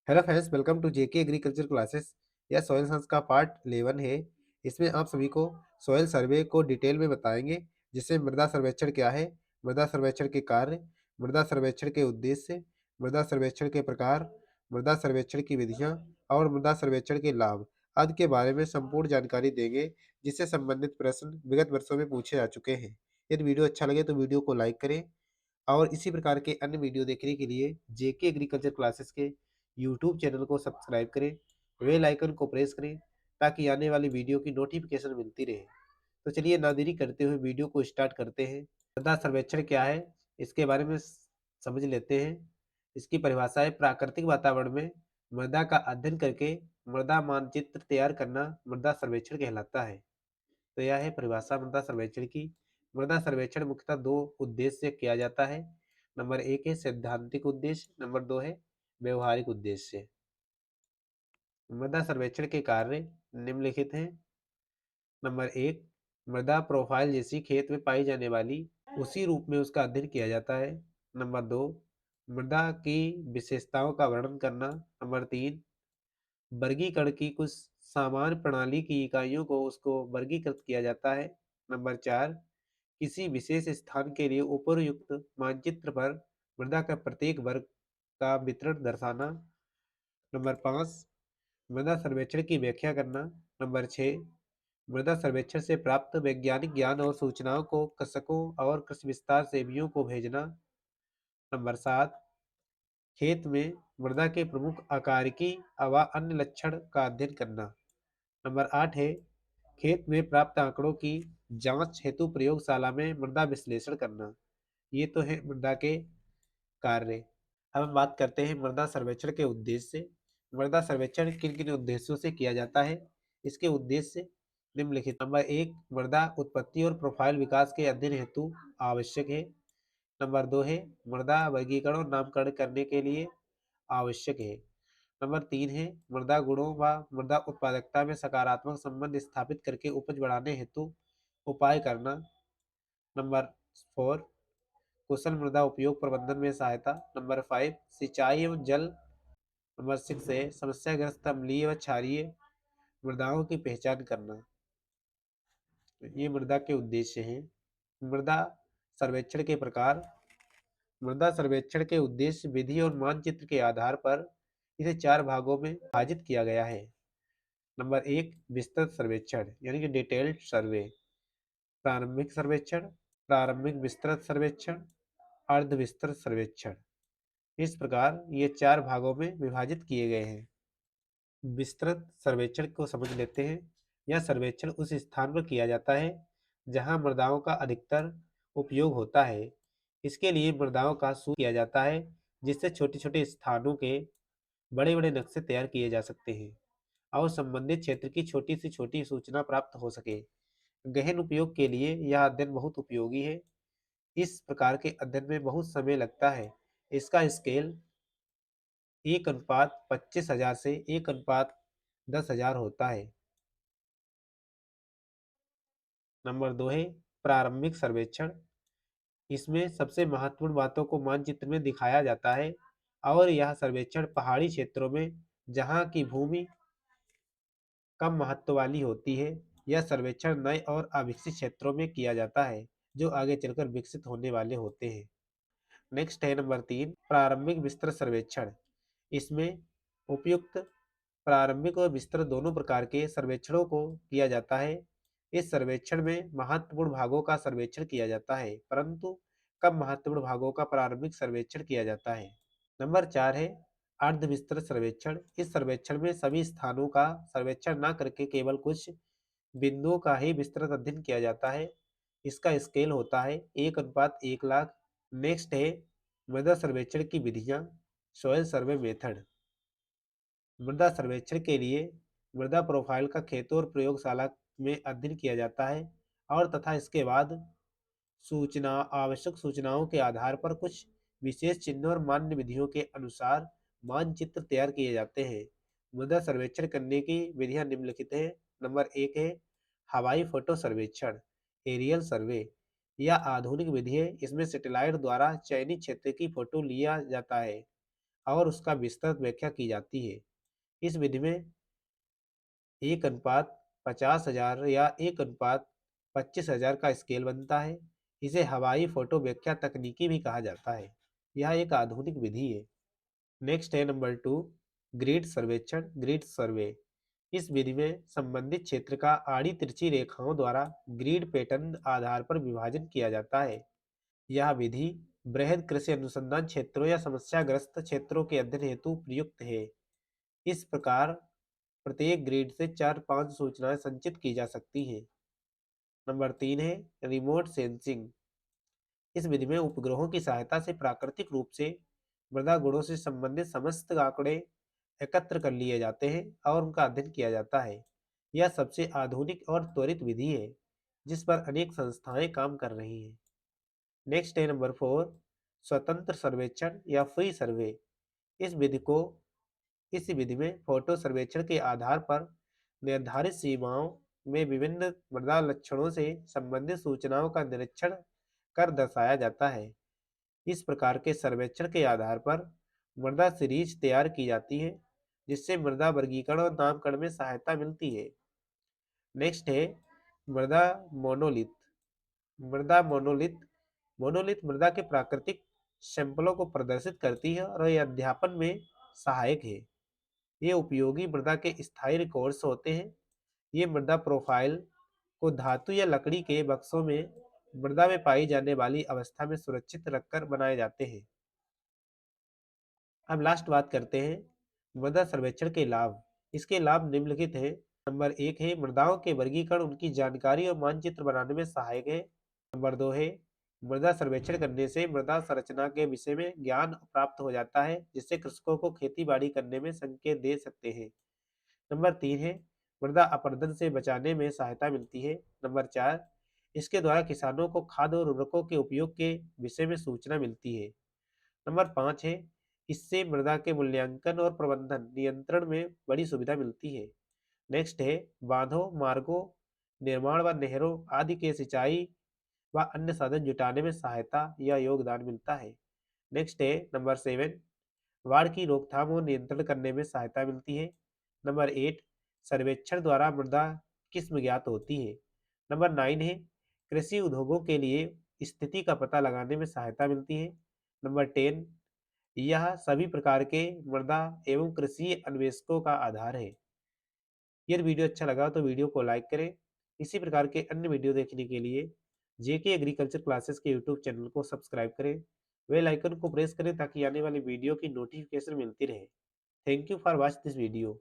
Hello friends, welcome to JK agriculture classes. यह soil science का part 11 है। इसमें आप सभी को सॉइल सर्वे को डिटेल में बताएंगे, जिससे मृदा सर्वेक्षण क्या है, मृदा सर्वेक्षण के कार्य, मृदा सर्वेक्षण के उद्देश्य, मृदा सर्वेक्षण के प्रकार, मृदा सर्वेक्षण की विधियां और मृदा सर्वेक्षण के लाभ आदि के बारे में संपूर्ण जानकारी देंगे, जिससे संबंधित प्रश्न विगत वर्षों में पूछे जा चुके हैं। यदि वीडियो अच्छा लगे तो वीडियो को लाइक करें और इसी प्रकार के अन्य वीडियो देखने के लिए जेके एग्रीकल्चर क्लासेस के यूट्यूब चैनल को सब्सक्राइब करें, बेल आइकन को प्रेस करें ताकि आने वाली वीडियो की नोटिफिकेशन मिलती रहे। तो चलिए ना देरी करते हुए वीडियो को स्टार्ट करते हैं। मृदा सर्वेक्षण क्या है, इसके बारे में समझ लेते हैं। इसकी परिभाषा है, प्राकृतिक वातावरण में मृदा का अध्ययन करके मृदा मानचित्र तैयार करना मृदा सर्वेक्षण कहलाता है। तो यह है परिभाषा मृदा सर्वेक्षण की। मृदा सर्वेक्षण मुख्यतः दो उद्देश्य से किया जाता है। नंबर एक है सैद्धांतिक उद्देश्य, नंबर दो है व्यवहारिक उद्देश्य। मृदा सर्वेक्षण के कार्य निम्नलिखित हैं। नंबर एक, मृदा प्रोफाइल जैसी खेत में पाई जाने वाली उसी रूप में उसका अध्ययन किया जाता है। नंबर दो, मृदा की विशेषताओं का वर्णन करना। नंबर तीन, वर्गीकरण की कुछ सामान्य प्रणाली की इकाइयों को उसको वर्गीकृत किया जाता है। नंबर चार, किसी विशेष स्थान के लिए उपयुक्त मानचित्र पर मृदा का प्रत्येक वर्ग का वितरण दर्शाना। नंबर पाँच, मृदा सर्वेक्षण की व्याख्या करना। नंबर छः, मृदा सर्वेक्षण से प्राप्त वैज्ञानिक ज्ञान और सूचनाओं को कृषकों और कृषि विस्तार सेवियों को भेजना। नंबर सात, खेत में मृदा के प्रमुख आकारिकी व अन्य लक्षण का अध्ययन करना। नंबर आठ है, खेत में प्राप्त आंकड़ों की जांच हेतु प्रयोगशाला में मृदा विश्लेषण करना। ये तो है मृदा के कार्य। अब हम बात करते हैं मृदा सर्वेक्षण के उद्देश्य। मृदा सर्वेक्षण किन किन उद्देश्यों से किया जाता है, इसके उद्देश्य निम्नलिखित। नंबर एक, मृदा उत्पत्ति और प्रोफाइल विकास के अध्ययन हेतु आवश्यक है। नंबर दो है, मृदा वर्गीकरण और नामकरण करने के लिए आवश्यक है। नंबर तीन है, मृदा गुणों व मृदा उत्पादकता में सकारात्मक संबंध स्थापित करके उपज बढ़ाने हेतु उपाय करना। नंबर फोर, कुशल मृदा उपयोग प्रबंधन में सहायता। नंबर फाइव, सिंचाई एवं जल। नंबर सिक्स है, समस्याग्रस्त अम्लीय व क्षारीय मृदाओं की पहचान करना। ये मृदा के उद्देश्य हैं। मृदा सर्वेक्षण के प्रकार। मृदा सर्वेक्षण के उद्देश्य, विधि और मानचित्र के आधार पर इसे चार भागों में विभाजित किया गया है। नंबर एक, विस्तृत सर्वेक्षण यानी कि डिटेल्ड सर्वे। प्रारंभिक सर्वेक्षण, प्रारंभिक विस्तृत सर्वेक्षण, अर्ध विस्तृत सर्वेक्षण। इस प्रकार ये चार भागों में विभाजित किए गए हैं। विस्तृत सर्वेक्षण को समझ लेते हैं। यह सर्वेक्षण उस स्थान पर किया जाता है जहां मृदाओं का अधिकतर उपयोग होता है। इसके लिए मृदाओं का सूचना किया जाता है, जिससे छोटे छोटे स्थानों के बड़े बड़े नक्शे तैयार किए जा सकते हैं और संबंधित क्षेत्र की छोटी से छोटी सूचना प्राप्त हो सके। गहन उपयोग के लिए यह अध्ययन बहुत उपयोगी है। इस प्रकार के अध्ययन में बहुत समय लगता है। इसका स्केल 1:25,000 से 1:10,000 होता है। नंबर दो है प्रारंभिक सर्वेक्षण। इसमें सबसे महत्वपूर्ण बातों को मानचित्र में दिखाया जाता है और यह सर्वेक्षण पहाड़ी क्षेत्रों में, जहाँ की भूमि कम महत्व वाली होती है, यह सर्वेक्षण नए और अविकसित क्षेत्रों में किया जाता है जो आगे चलकर विकसित होने वाले होते हैं। नेक्स्ट है नंबर तीन, प्रारंभिक विस्तृत सर्वेक्षण। इसमें उपयुक्त प्रारंभिक और विस्तृत दोनों प्रकार के सर्वेक्षणों को किया जाता है। इस सर्वेक्षण में महत्वपूर्ण भागों का सर्वेक्षण किया जाता है, परंतु कम महत्वपूर्ण भागों का प्रारंभिक सर्वेक्षण किया जाता है। नंबर चार है अर्ध विस्तृत सर्वेक्षण। इस सर्वेक्षण में सभी स्थानों का सर्वेक्षण न करके केवल कुछ बिंदुओं का ही विस्तृत अध्ययन किया जाता है। इसका स्केल होता है 1:1,00,000। नेक्स्ट है मृदा सर्वेक्षण की विधियां, सॉइल सर्वे मेथड। मृदा सर्वेक्षण के लिए मृदा प्रोफाइल का खेतों और प्रयोगशाला में अध्ययन किया जाता है और तथा इसके बाद सूचना आवश्यक सूचनाओं के आधार पर कुछ विशेष चिन्हों और मान्य विधियों के अनुसार मानचित्र तैयार किए जाते हैं। मृदा सर्वेक्षण करने की विधियां निम्नलिखित है। नंबर एक है हवाई फोटो सर्वेक्षण, एरियल सर्वे। यह आधुनिक विधि है। इसमें सैटेलाइट द्वारा चयनित क्षेत्र की फोटो लिया जाता है और उसका विस्तृत व्याख्या की जाती है। इस विधि में 1:50,000 या 1:25,000 का स्केल बनता है। इसे हवाई फोटो व्याख्या तकनीकी भी कहा जाता है। यह एक आधुनिक विधि है। नेक्स्ट है नंबर 2, ग्रिड सर्वेक्षण, ग्रिड सर्वे। इस विधि में संबंधित क्षेत्र का आड़ी तिरछी रेखाओं द्वारा ग्रिड पैटर्न आधार पर विभाजन किया जाता है। यह विधि बृहद कृषि अनुसंधान क्षेत्रों या समस्याग्रस्त क्षेत्रों के अध्ययन हेतु प्रयुक्त है। इस प्रकार प्रत्येक ग्रिड से 4-5 सूचनाएं संचित की जा सकती हैं। नंबर 3 है रिमोट सेंसिंग। इस विधि में उपग्रहों की सहायता से प्राकृतिक रूप से मृदा गुणों से संबंधित समस्त आंकड़े एकत्र कर लिए जाते हैं और उनका अध्ययन किया जाता है। यह सबसे आधुनिक और त्वरित विधि है जिस पर अनेक संस्थाएं काम कर रही हैं। नेक्स्ट है नंबर 4, स्वतंत्र सर्वेक्षण या फ्री सर्वे। इस विधि को इस विधि में फोटो सर्वेक्षण के आधार पर निर्धारित सीमाओं में विभिन्न मृदा लक्षणों से संबंधित सूचनाओं का निरीक्षण कर दर्शाया जाता है। इस प्रकार के सर्वेक्षण के आधार पर मृदा सीरीज तैयार की जाती है जिससे मृदा वर्गीकरण और नामकरण में सहायता मिलती है। नेक्स्ट है मृदा मोनोलिथ। मृदा मोनोलिथ मोनोलिथ मृदा के प्राकृतिक सैंपलों को प्रदर्शित करती है और यह अध्यापन में सहायक है। ये उपयोगी मृदा के स्थायी रिकॉर्ड्स होते हैं। ये मृदा प्रोफाइल को धातु या लकड़ी के बक्सों में मृदा में पाई जाने वाली अवस्था में सुरक्षित रखकर बनाए जाते हैं। अब लास्ट बात करते हैं मृदा सर्वेक्षण के लाभ। इसके लाभ निम्नलिखित हैं। नंबर 1 है मृदाओं के वर्गीकरण, उनकी जानकारी और मानचित्र बनाने में सहायक है। नंबर 2 है मृदा सर्वेक्षण करने से मृदा संरचना के विषय में ज्ञान प्राप्त हो जाता है जिससे कृषकों को खेती बाड़ी करने में संकेत दे सकते हैं। नंबर 3 है मृदा अपरदन से बचाने में सहायता मिलती है। नंबर 4 इसके द्वारा किसानों को खाद और उर्वरकों के उपयोग के विषय में सूचना मिलती है। नंबर 5 है इससे मृदा के मूल्यांकन और प्रबंधन नियंत्रण में बड़ी सुविधा मिलती है। नेक्स्ट है बांधों, मार्गों निर्माण व नहरों आदि के सिंचाई व अन्य साधन जुटाने में सहायता या योगदान मिलता है। नेक्स्ट है नंबर 7 बाढ़ की रोकथाम और नियंत्रण करने में सहायता मिलती है। नंबर 8 सर्वेक्षण द्वारा मृदा किस्म ज्ञात होती है। नंबर 9 है कृषि उद्योगों के लिए स्थिति का पता लगाने में सहायता मिलती है। नंबर 10 यह सभी प्रकार के मृदा एवं कृषि अन्वेषकों का आधार है। यदि वीडियो अच्छा लगा तो वीडियो को लाइक करें। इसी प्रकार के अन्य वीडियो देखने के लिए जेके एग्रीकल्चर क्लासेस के यूट्यूब चैनल को सब्सक्राइब करें। बेल आइकन को प्रेस करें ताकि आने वाली वीडियो की नोटिफिकेशन मिलती रहे। Thank you for watch this video.